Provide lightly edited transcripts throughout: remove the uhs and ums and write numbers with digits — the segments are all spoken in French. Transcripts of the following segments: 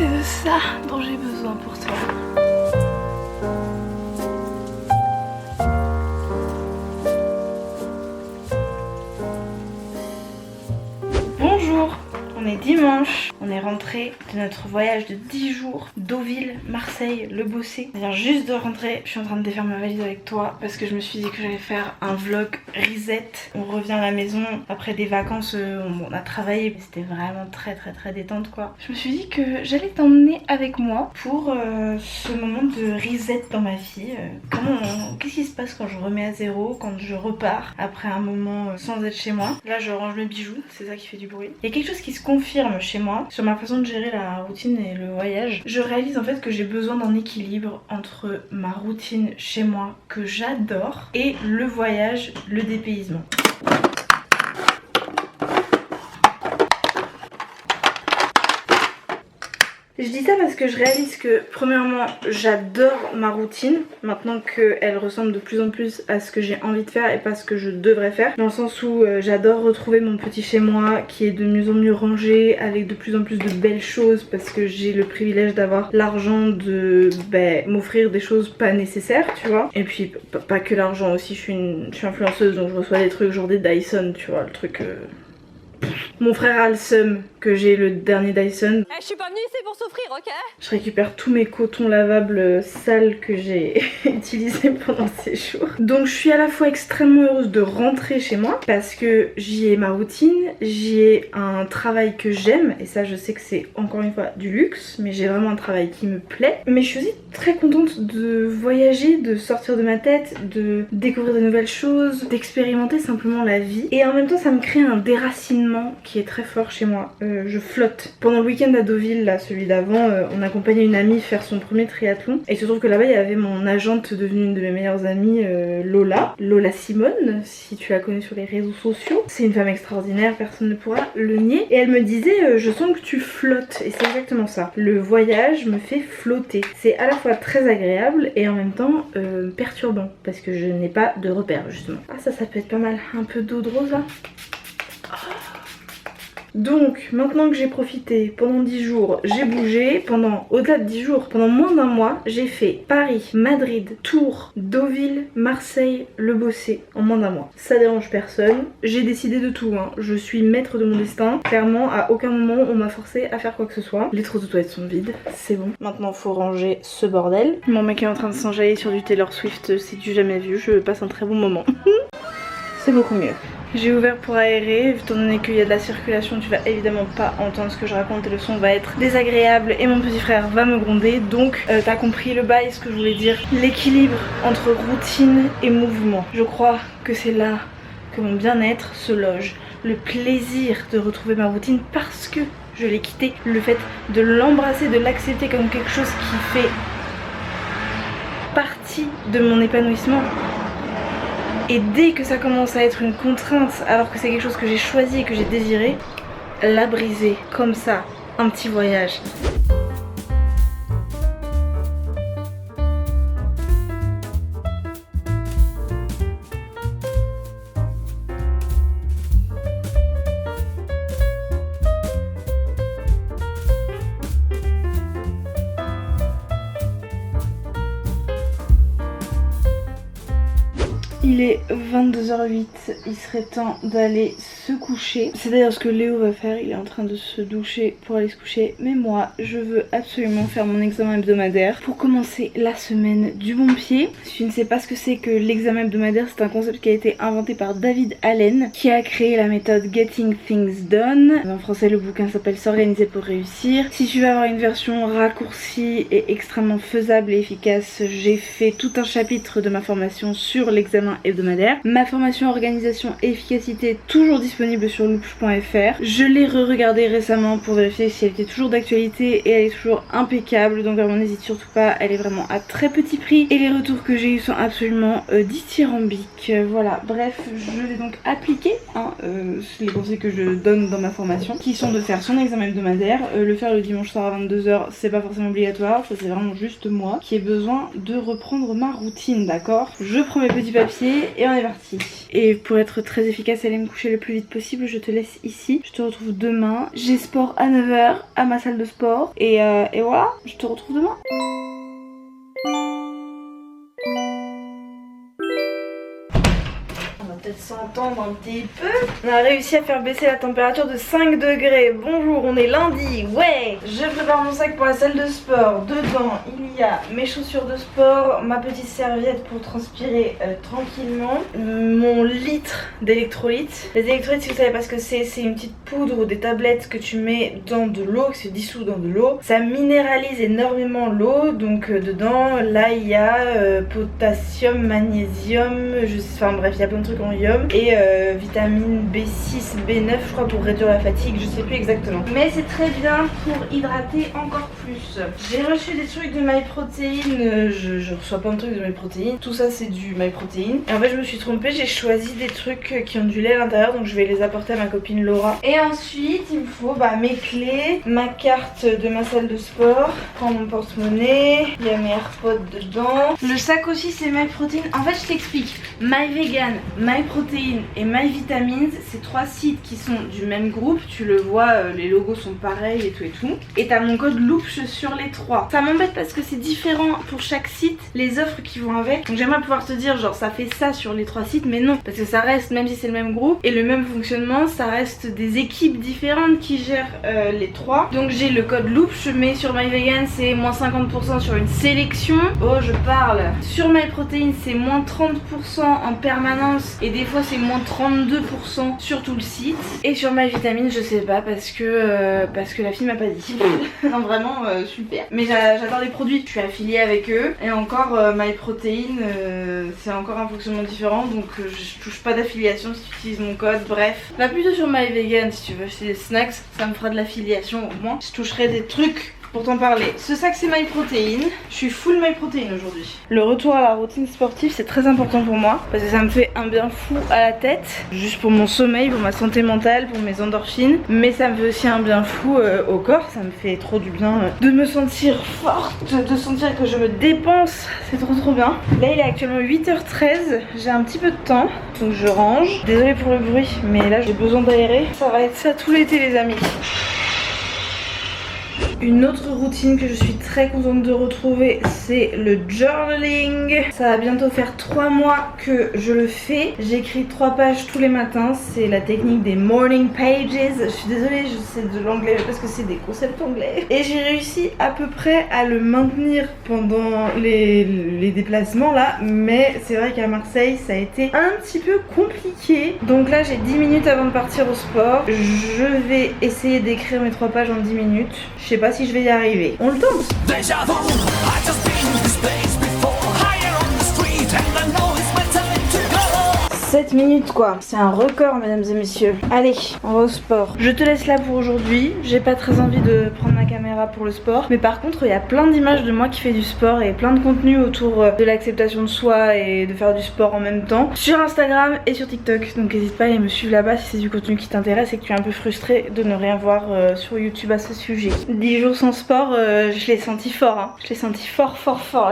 C'est de ça dont j'ai besoin pour toi. Bonjour, on est dimanche, on est rentré de notre voyage de 10 jours, Deauville, Marseille, Le Bossé. C'est-à-dire juste de rentrer, je suis en train de défaire ma valise avec toi parce que je me suis dit que j'allais faire un vlog reset. On revient à la maison après des vacances, on a travaillé, mais c'était vraiment très détente quoi. Je me suis dit que j'allais t'emmener avec moi pour ce moment de reset dans ma vie. Qu'est-ce qui se passe quand je remets à zéro, quand je repars après un moment sans être chez moi. Là je range mes bijoux, c'est ça qui fait du bruit. Il y a quelque chose qui se confirme chez moi sur ma façon de gérer la routine et le voyage. Je réalise en fait que j'ai besoin d'un équilibre entre ma routine chez moi que j'adore et le voyage, le dépaysement. Je dis ça parce que je réalise que premièrement j'adore ma routine maintenant qu'elle ressemble de plus en plus à ce que j'ai envie de faire et pas ce que je devrais faire, dans le sens où j'adore retrouver mon petit chez moi qui est de mieux en mieux rangé avec de plus en plus de belles choses parce que j'ai le privilège d'avoir l'argent de m'offrir des choses pas nécessaires, tu vois. Et puis pas que l'argent aussi, je suis influenceuse donc je reçois des trucs genre des Dyson, tu vois, le truc... Mon frère a le seum que j'ai le dernier Dyson. Je suis pas venue ici pour souffrir, ok? Je récupère tous mes cotons lavables sales que j'ai utilisés pendant ces jours. Donc je suis à la fois extrêmement heureuse de rentrer chez moi parce que j'y ai ma routine, j'y ai un travail que j'aime et ça je sais que c'est encore une fois du luxe, mais j'ai vraiment un travail qui me plaît. Mais je suis aussi très contente de voyager, de sortir de ma tête, de découvrir de nouvelles choses, d'expérimenter simplement la vie. Et en même temps ça me crée un déracinement qui est très fort chez moi. Je flotte. Pendant le week-end à Deauville, là, celui d'avant, on accompagnait une amie faire son premier triathlon. Et il se trouve que là-bas, il y avait mon agente devenue une de mes meilleures amies, Lola Simone, si tu la connais sur les réseaux sociaux. C'est une femme extraordinaire, personne ne pourra le nier. Et elle me disait, je sens que tu flottes. Et c'est exactement ça. Le voyage me fait flotter. C'est à la fois très agréable et en même temps perturbant. Parce que je n'ai pas de repères, justement. Ah, ça peut être pas mal. Un peu d'eau de rose, là. Donc maintenant que j'ai profité pendant 10 jours, j'ai bougé pendant au-delà de 10 jours, pendant moins d'un mois, j'ai fait Paris, Madrid, Tours, Deauville, Marseille, Le Bossé en moins d'un mois. Ça dérange personne, j'ai décidé de tout, hein. Je suis maître de mon destin. Clairement à aucun moment on m'a forcé à faire quoi que ce soit. Les trous de toilettes sont vides, c'est bon. Maintenant faut ranger ce bordel. Mon mec est en train de s'enjailler sur du Taylor Swift, c'est du jamais vu, je passe un très bon moment. C'est beaucoup mieux. J'ai ouvert pour aérer, étant donné qu'il y a de la circulation, tu vas évidemment pas entendre ce que je raconte et le son va être désagréable et mon petit frère va me gronder. Donc t'as compris le bail, ce que je voulais dire. L'équilibre entre routine et mouvement. Je crois que c'est là que mon bien-être se loge. Le plaisir de retrouver ma routine parce que je l'ai quittée. Le fait de l'embrasser, de l'accepter comme quelque chose qui fait partie de mon épanouissement. Et dès que ça commence à être une contrainte, alors que c'est quelque chose que j'ai choisi et que j'ai désiré, la briser, comme ça, un petit voyage. Il est 22h08, il serait temps d'aller se coucher. C'est d'ailleurs ce que Léo va faire, il est en train de se doucher pour aller se coucher. Mais moi, je veux absolument faire mon examen hebdomadaire pour commencer la semaine du bon pied. Si tu ne sais pas ce que c'est que l'examen hebdomadaire, c'est un concept qui a été inventé par David Allen, qui a créé la méthode Getting Things Done. En français, le bouquin s'appelle S'organiser pour réussir. Si tu veux avoir une version raccourcie et extrêmement faisable et efficace, j'ai fait tout un chapitre de ma formation sur l'examen hebdomadaire. Ma formation organisation et efficacité est toujours disponible sur loopch.fr. Je l'ai re-regardée récemment pour vérifier si elle était toujours d'actualité et elle est toujours impeccable, donc vraiment n'hésite surtout pas, elle est vraiment à très petit prix et les retours que j'ai eu sont absolument dithyrambiques. Voilà, bref, je vais donc appliquer les conseils que je donne dans ma formation, qui sont de faire son examen hebdomadaire, le faire le dimanche soir à 22h, c'est pas forcément obligatoire, ça c'est vraiment juste moi qui ai besoin de reprendre ma routine, d'accord? Je prends mes petits papiers café et on est parti. Et pour être très efficace et aller me coucher le plus vite possible, je te laisse ici. Je te retrouve demain. J'ai sport à 9 h à ma salle de sport. Et voilà, je te retrouve demain. On va peut-être s'entendre un petit peu. On a réussi à faire baisser la température de 5 degrés. Bonjour, on est lundi, ouais. Je prépare mon sac pour la salle de sport. Dedans, il y a mes chaussures de sport, ma petite serviette pour transpirer tranquillement, mon litre d'électrolytes. Les électrolytes, si vous savez pas ce que c'est une petite poudre ou des tablettes que tu mets dans de l'eau, qui se dissout dans de l'eau. Ça minéralise énormément l'eau, donc dedans, là, il y a potassium, magnésium, enfin bref, il y a plein de trucs en iode et vitamine B6, B9 je crois pour réduire la fatigue, je sais plus exactement. Mais c'est très bien pour hydrater encore plus. J'ai reçu des trucs de MyProtein, je reçois plein de trucs de MyProtein, tout ça c'est du MyProtein. Et en fait je me suis trompée, j'ai choisi des trucs qui ont du lait à l'intérieur, donc je vais les apporter à ma copine Laura. Et ensuite il me faut mes clés, ma carte de ma salle de sport, prends mon porte-monnaie, il y a mes AirPods dedans. Le sac aussi c'est MyProtein. En fait je t'explique, MyVegan, MyProtein et MyVitamins, c'est 3 sites qui sont du même groupe, tu le vois, les logos sont pareils et tout et tout. Et t'as mon code LOOPS sur les 3. Ça m'embête parce que c'est différent pour chaque site, les offres qui vont avec. Donc j'aimerais pouvoir te dire genre ça fait ça sur les 3 sites, mais non, parce que ça reste, même si c'est le même groupe et le même fonctionnement, ça reste des équipes différentes qui gèrent les 3. Donc j'ai le code LOOPS, je mets sur MyVegan c'est moins 50% sur une sélection. Oh je parle. Sur MyProtein c'est moins 30% en permanence et des fois c'est moins 32% sur tout le site. Et sur MyVitamines je sais pas parce que la fille m'a pas dit. Non vraiment super. Mais j'adore les produits, je suis affiliée avec eux. Et encore MyProtein c'est encore un fonctionnement différent, donc je touche pas d'affiliation si tu utilises mon code. Bref, va plutôt sur MyVegan si tu veux acheter des snacks, ça me fera de l'affiliation au moins. Je toucherai des trucs pour t'en parler. Ce sac c'est MyProtein. Je suis full MyProtein aujourd'hui. Le retour à la routine sportive c'est très important pour moi parce que ça me fait un bien fou à la tête, juste pour mon sommeil, pour ma santé mentale, pour mes endorphines, mais ça me fait aussi un bien fou au corps. Ça me fait trop du bien de me sentir forte, de sentir que je me dépense, c'est trop bien. Là il est actuellement 8 h 13, j'ai un petit peu de temps donc je range. Désolée pour le bruit mais là j'ai besoin d'aérer. Ça va être ça tout l'été les amis. Une autre routine que je suis très contente de retrouver, c'est le journaling. Ça va bientôt faire 3 mois que je le fais. J'écris 3 pages tous les matins. C'est la technique des morning pages. Je suis désolée, je sais de l'anglais parce que c'est des concepts anglais. Et j'ai réussi à peu près à le maintenir pendant les déplacements là. Mais c'est vrai qu'à Marseille, ça a été un petit peu compliqué. Donc là, j'ai 10 minutes avant de partir au sport. Je vais essayer d'écrire mes 3 pages en 10 minutes. Je sais pas si je vais y arriver. On le tente. 7 minutes quoi, c'est un record mesdames et messieurs. Allez, on va au sport. Je te laisse là pour aujourd'hui. J'ai pas très envie de prendre ma caméra pour le sport, mais par contre il y a plein d'images de moi qui fait du sport et plein de contenu autour de l'acceptation de soi et de faire du sport en même temps sur Instagram et sur TikTok. Donc n'hésite pas à aller me suivre là-bas si c'est du contenu qui t'intéresse et que tu es un peu frustré de ne rien voir sur YouTube à ce sujet. 10 jours sans sport, je l'ai senti fort hein. Je l'ai senti fort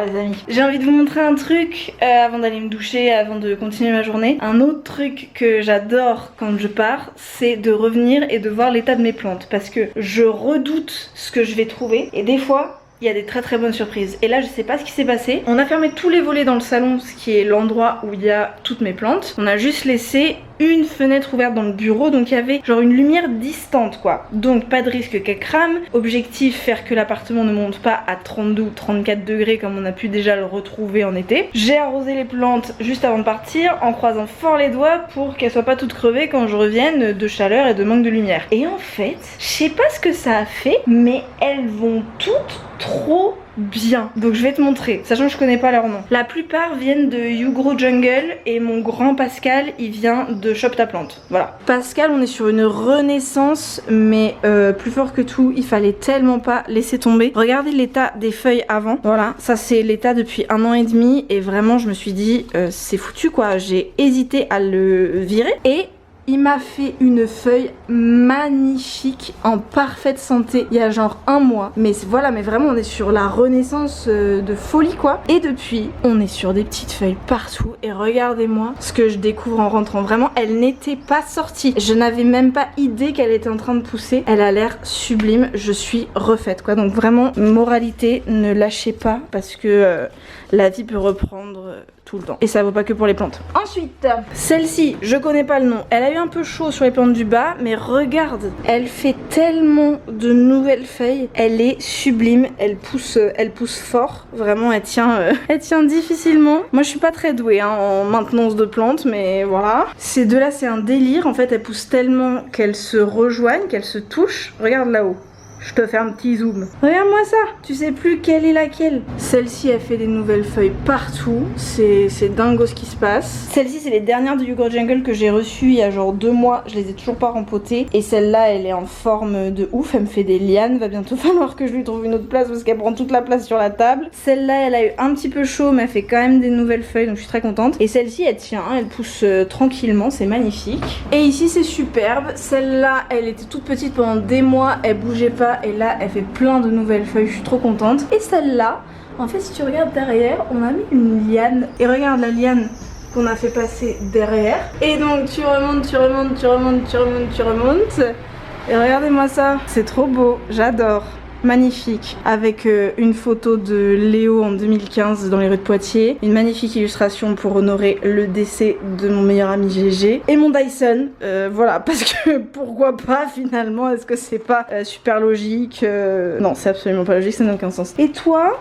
les amis. J'ai envie de vous montrer un truc avant d'aller me doucher, avant de continuer ma journée. Un autre truc que j'adore quand je pars, c'est de revenir et de voir l'état de mes plantes parce que je redoute ce que je vais trouver et des fois il y a des très bonnes surprises. Et là je sais pas ce qui s'est passé. On a fermé tous les volets dans le salon, ce qui est l'endroit où il y a toutes mes plantes. On a juste laissé une fenêtre ouverte dans le bureau, donc il y avait genre une lumière distante quoi. Donc pas de risque qu'elle crame. Objectif, faire que l'appartement ne monte pas à 32 ou 34 degrés comme on a pu déjà le retrouver en été. J'ai arrosé les plantes juste avant de partir en croisant fort les doigts pour qu'elles soient pas toutes crevées quand je revienne de chaleur et de manque de lumière. Et en fait, je sais pas ce que ça a fait, mais elles vont toutes trop bien. Donc je vais te montrer, sachant que je connais pas leur nom. La plupart viennent de You Grow Jungle et mon grand Pascal il vient de Shop Ta Plante. Voilà. Pascal, on est sur une renaissance, mais plus fort que tout, il fallait tellement pas laisser tomber. Regardez l'état des feuilles avant. Voilà, ça c'est l'état depuis 1 an et demi et vraiment je me suis dit c'est foutu quoi. J'ai hésité à le virer et il m'a fait une feuille magnifique en parfaite santé il y a genre un mois. Mais voilà, mais vraiment on est sur la renaissance de folie quoi. Et depuis, on est sur des petites feuilles partout. Et regardez-moi ce que je découvre en rentrant. Vraiment, elle n'était pas sortie. Je n'avais même pas idée qu'elle était en train de pousser. Elle a l'air sublime. Je suis refaite quoi. Donc vraiment, moralité, ne lâchez pas parce que la vie peut reprendre tout le temps. Et ça vaut pas que pour les plantes. Ensuite, celle-ci, je connais pas le nom. Elle a eu un peu chaud sur les plantes du bas, mais regarde, elle fait tellement de nouvelles feuilles. Elle est sublime. Elle pousse fort. Vraiment, elle tient difficilement. Moi, je suis pas très douée hein, en maintenance de plantes, mais voilà. Ces deux-là, c'est un délire. En fait, elles poussent tellement qu'elles se rejoignent, qu'elles se touchent. Regarde là-haut. Je te fais un petit zoom. Regarde-moi ça. Tu sais plus quelle est laquelle. Celle-ci, elle fait des nouvelles feuilles partout. C'est dingo ce qui se passe. Celle-ci, c'est les dernières de Yugo Jungle que j'ai reçues il y a genre 2 mois. Je les ai toujours pas rempotées. Et celle-là, elle est en forme de ouf. Elle me fait des lianes. Va bientôt falloir que je lui trouve une autre place parce qu'elle prend toute la place sur la table. Celle-là, elle a eu un petit peu chaud, mais elle fait quand même des nouvelles feuilles. Donc je suis très contente. Et celle-ci, elle tient. Elle pousse tranquillement. C'est magnifique. Et ici, c'est superbe. Celle-là, elle était toute petite pendant des mois. Elle bougeait pas. Et là elle fait plein de nouvelles feuilles, je suis trop contente. Et celle-là, en fait si tu regardes derrière, on a mis une liane. Et regarde la liane qu'on a fait passer derrière. Et donc tu remontes. Et regardez-moi ça, c'est trop beau, j'adore. Magnifique, avec une photo de Léo en 2015 dans les rues de Poitiers, une magnifique illustration pour honorer le décès de mon meilleur ami GG et mon Dyson, voilà, parce que pourquoi pas finalement, est-ce que c'est pas super logique? Non, c'est absolument pas logique, ça n'a aucun sens. Et toi,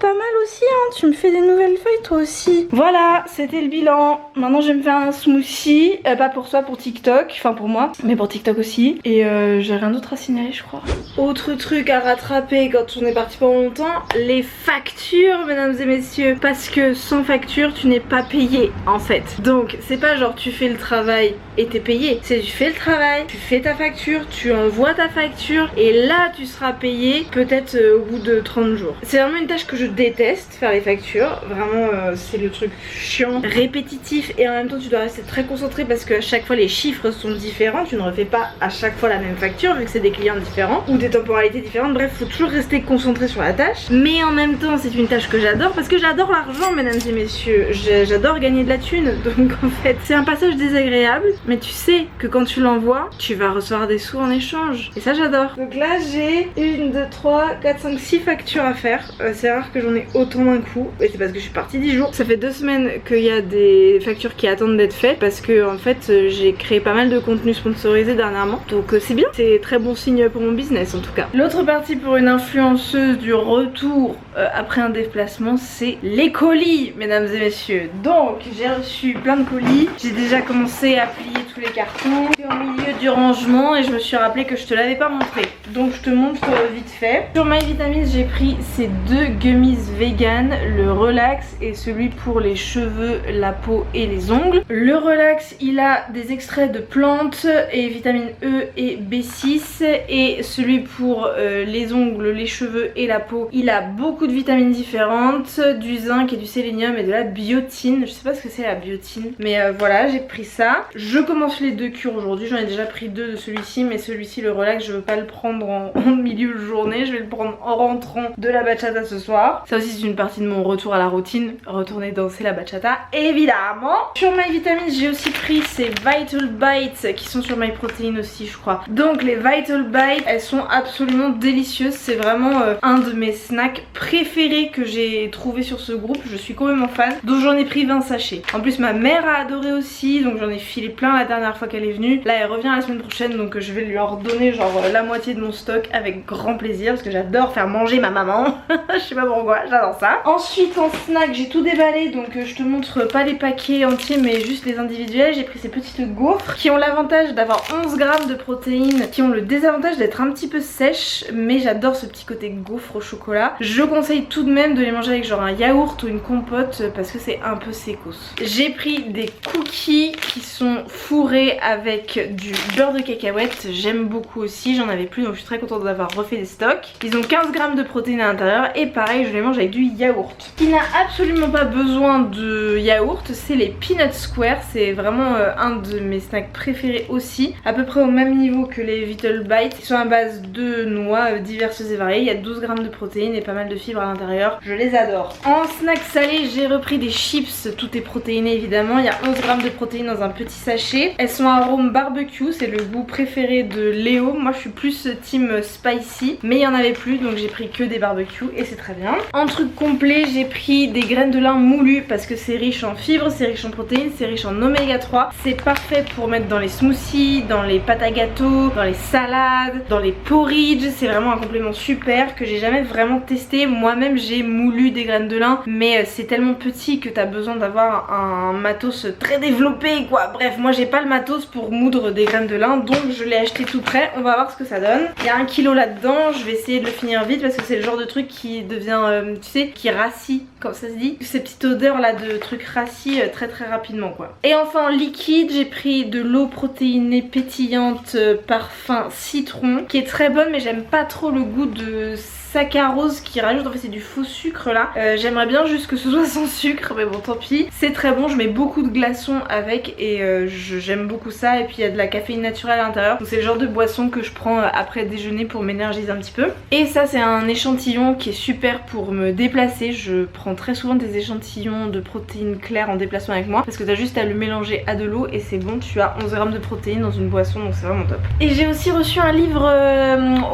pas mal aussi, hein, tu me fais des nouvelles feuilles toi aussi. Voilà, c'était le bilan. Maintenant je vais me faire un smoothie, pas pour toi, pour TikTok, enfin pour moi, mais pour TikTok aussi. Et j'ai rien d'autre à signaler je crois. Autre truc à rattraper quand on est parti pendant longtemps, les factures mesdames et messieurs. Parce que sans facture tu n'es pas payé en fait. Donc c'est pas genre tu fais le travail et t'es payé. C'est tu fais le travail, tu fais ta facture, tu envoies ta facture et là tu seras payé peut-être au bout de 30 jours. C'est vraiment une tâche que je déteste, faire les factures. Vraiment c'est le truc chiant, répétitif et en même temps tu dois rester très concentré parce que à chaque fois les chiffres sont différents. Tu ne refais pas à chaque fois la même facture vu que c'est des clients différents ou des temporalités différentes. Bref, faut toujours rester concentré sur la tâche. Mais en même temps c'est une tâche que j'adore parce que j'adore l'argent mesdames et messieurs. J'adore gagner de la thune. Donc en fait c'est un passage désagréable, mais tu sais que quand tu l'envoies tu vas recevoir des sous en échange. Et ça j'adore. Donc là j'ai 1, 2, 3, 4, 5, 6 factures à faire. C'est rare que j'en ai autant d'un coup. Et c'est parce que je suis partie 10 jours. Ça fait 2 semaines qu'il y a des factures qui attendent d'être faites parce que en fait j'ai créé pas mal de contenu sponsorisé dernièrement. Donc c'est bien. C'est très bon signe pour mon business en tout cas. L'autre partie pour une influenceuse du retour après un déplacement, c'est les colis mesdames et messieurs. Donc j'ai reçu plein de colis. J'ai déjà commencé à plier tous les cartons. Et au milieu du rangement et je me suis rappelé que je te l'avais pas montré. Donc je te montre vite fait. Sur My Vitamins j'ai pris ces 2 gummies vegan, le relax et celui pour les cheveux, la peau et les ongles. Le relax il a des extraits de plantes et vitamine E et B6 et celui pour les ongles, les cheveux et la peau il a beaucoup de vitamines différentes, du zinc et du sélénium et de la biotine. Je sais pas ce que c'est la biotine mais voilà j'ai pris ça. Je commence les 2 cures aujourd'hui, j'en ai déjà pris 2 de celui-ci mais celui-ci le relax je veux pas le prendre en milieu de journée, je vais le prendre en rentrant de la bachata ce soir. Ça aussi c'est une partie de mon retour à la routine, retourner danser la bachata évidemment. Sur My Vitamins j'ai aussi pris ces Vital Bites qui sont sur My Protein aussi je crois. Donc les Vital Bites elles sont absolument délicieuses, c'est vraiment un de mes snacks préférés que j'ai trouvé sur ce groupe, je suis complètement fan. Donc j'en ai pris 20 sachets. En plus ma mère a adoré aussi donc j'en ai filé plein la dernière fois qu'elle est venue. Là elle revient la semaine prochaine donc je vais lui en redonner genre la moitié de mon stock avec grand plaisir parce que j'adore faire manger ma maman. Je sais pas pourquoi, j'adore ça. Ensuite en snack j'ai tout déballé donc je te montre pas les paquets entiers mais juste les individuels. J'ai pris ces petites gaufres qui ont l'avantage d'avoir 11 grammes de protéines, qui ont le désavantage d'être un petit peu sèches mais j'adore ce petit côté gaufre au chocolat. Je conseille tout de même de les manger avec genre un yaourt ou une compote parce que c'est un peu sécos. J'ai pris des cookies qui sont fourrés avec du beurre de cacahuète, j'aime beaucoup aussi, j'en avais plus donc je suis très contente d'avoir refait des stocks. TikTok. Ils ont 15 grammes de protéines à l'intérieur et pareil je les mange avec du yaourt. Qui n'a absolument pas besoin de yaourt, c'est les Peanut Square. C'est vraiment un de mes snacks préférés aussi, à peu près au même niveau que les Little Bites. Ils sont à base de noix diverses et variées. Il y a 12 grammes de protéines et pas mal de fibres à l'intérieur. Je les adore. En snack salé, j'ai repris des chips. Tout est protéiné évidemment. Il y a 11 grammes de protéines dans un petit sachet. Elles sont à arôme barbecue. C'est le goût préféré de Léo. Moi je suis plus team spicy, mais il y en avait plus donc j'ai pris que des barbecues et c'est très bien. En truc complet, j'ai pris des graines de lin moulues parce que c'est riche en fibres, c'est riche en protéines, c'est riche en oméga 3. C'est parfait pour mettre dans les smoothies, dans les pâtes à gâteau, dans les salades, dans les porridge. C'est vraiment un complément super que j'ai jamais vraiment testé. Moi-même j'ai moulu des graines de lin, mais c'est tellement petit que t'as besoin d'avoir un matos très développé quoi. Bref, moi j'ai pas le matos pour moudre des graines de lin, donc je l'ai acheté tout prêt. On va voir ce que ça donne. Il y a 1 kg là-dedans. Je vais essayer de le finir vite parce que c'est le genre de truc qui devient, tu sais, qui rassit, comme ça se dit. Ces petites odeurs là de trucs rassis très très rapidement quoi. Et enfin en liquide, j'ai pris de l'eau protéinée pétillante parfum citron qui est très bonne, mais j'aime pas trop le goût de saccharose qui rajoute, en fait c'est du faux sucre là. J'aimerais bien juste que ce soit sans sucre, mais bon tant pis. C'est très bon, je mets beaucoup de glaçons avec et j'aime beaucoup ça. Et puis il y a de la caféine naturelle à l'intérieur. Donc c'est le genre de boisson que je prends après déjeuner pour m'énergiser un petit peu. Et ça c'est un échantillon qui est super pour me déplacer. Je prends très souvent des échantillons de protéines claires en déplacement avec moi parce que t'as juste à le mélanger à de l'eau et c'est bon. Tu as 11 grammes de protéines dans une boisson, donc c'est vraiment top. Et j'ai aussi reçu un livre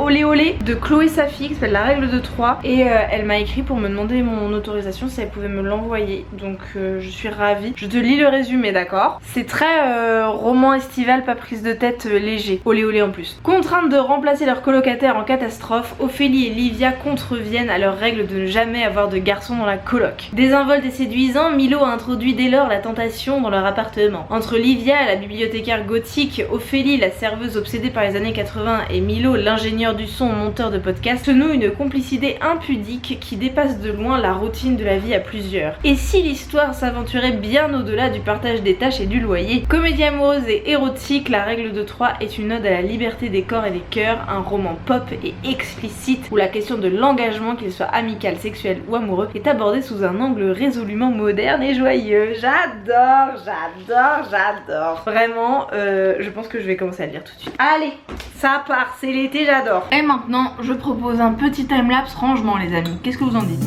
olé olé de Chloé Safi qui s'appelle La règle de 3 et elle m'a écrit pour me demander mon autorisation si elle pouvait me l'envoyer, donc je suis ravie. Je te lis le résumé, d'accord? C'est très roman estival, pas prise de tête, léger, olé olé en plus. Contraintes de remplacer leur colocataire en catastrophe, Ophélie et Livia contreviennent à leur règle de ne jamais avoir de garçon dans la coloc. Désinvolte et séduisant, Milo a introduit dès lors la tentation dans leur appartement. Entre Livia, la bibliothécaire gothique, Ophélie, la serveuse obsédée par les années 80 et Milo, l'ingénieur du son, monteur de podcast, se noue une complicité impudique qui dépasse de loin la routine de la vie à plusieurs. Et si l'histoire s'aventurait bien au-delà du partage des tâches et du loyer? Comédie amoureuse et érotique, La règle de 3 est une ode à la liberté des corps et des cœurs, un roman pop et explicite où la question de l'engagement, qu'il soit amical, sexuel ou amoureux, est abordée sous un angle résolument moderne et joyeux. J'adore, j'adore, j'adore. Vraiment, je pense que je vais commencer à le lire tout de suite. Allez, ça part, c'est l'été, j'adore. Et maintenant, je propose un petit timelapse rangement les amis. Qu'est-ce que vous en dites?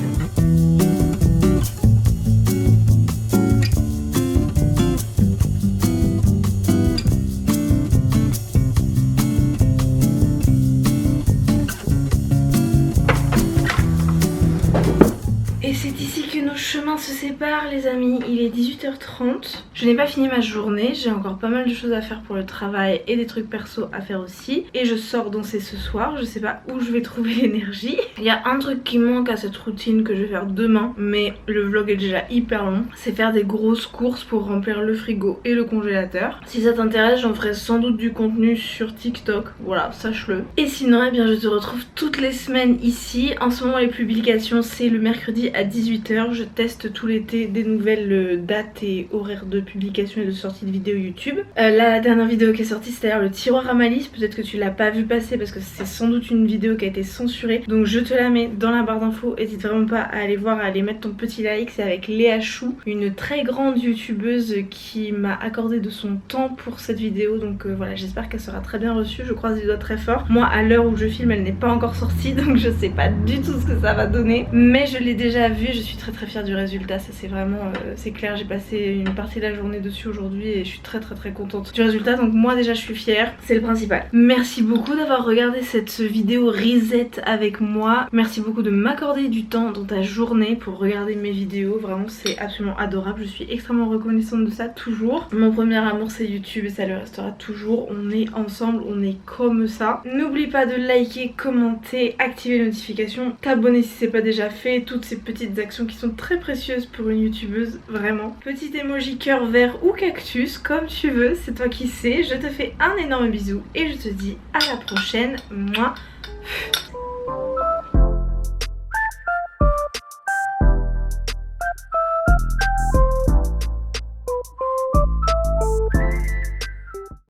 Et c'est ici que nos chemins se séparent les amis, il est 18h30. Je n'ai pas fini ma journée, j'ai encore pas mal de choses à faire pour le travail et des trucs perso à faire aussi. Et je sors danser ce soir, je sais pas où je vais trouver l'énergie. Il y a un truc qui manque à cette routine que je vais faire demain, mais le vlog est déjà hyper long. C'est faire des grosses courses pour remplir le frigo et le congélateur. Si ça t'intéresse, j'en ferai sans doute du contenu sur TikTok, voilà, sache-le. Et sinon, eh bien je te retrouve toutes les semaines ici. En ce moment les publications c'est le mercredi à 18h. Je teste tout l'été des nouvelles dates et horaires de publication et de sortie de vidéos YouTube. La dernière vidéo qui est sortie c'est d'ailleurs le tiroir à malice. Peut-être que tu l'as pas vu passer parce que c'est sans doute une vidéo qui a été censurée. Donc je te la mets dans la barre d'infos. N'hésite vraiment pas à aller voir, à aller mettre ton petit like. C'est avec Léa Chou, une très grande youtubeuse qui m'a accordé de son temps pour cette vidéo. Donc voilà, j'espère qu'elle sera très bien reçue. Je croise les doigts très fort. Moi à l'heure où je filme elle n'est pas encore sortie donc je sais pas du tout ce que ça va donner. Mais je l'ai déjà vue, je suis très fière du résultat. Ça c'est vraiment, c'est clair, j'ai passé une partie de la journée dessus aujourd'hui et je suis très contente du résultat. Donc moi déjà je suis fière, c'est le principal. Merci beaucoup d'avoir regardé cette vidéo reset avec moi. Merci beaucoup de m'accorder du temps dans ta journée pour regarder mes vidéos. Vraiment c'est absolument adorable, je suis extrêmement reconnaissante de ça toujours. Mon premier amour c'est YouTube et ça le restera toujours. On est ensemble, on est comme ça. N'oublie pas de liker, commenter, activer les notifications, t'abonner si c'est pas déjà fait. Toutes ces petites actions qui sont très précieuses pour une youtubeuse, vraiment. Petit emoji cœur vert ou cactus, comme tu veux, c'est toi qui sais. Je te fais un énorme bisou et je te dis à la prochaine. Moi.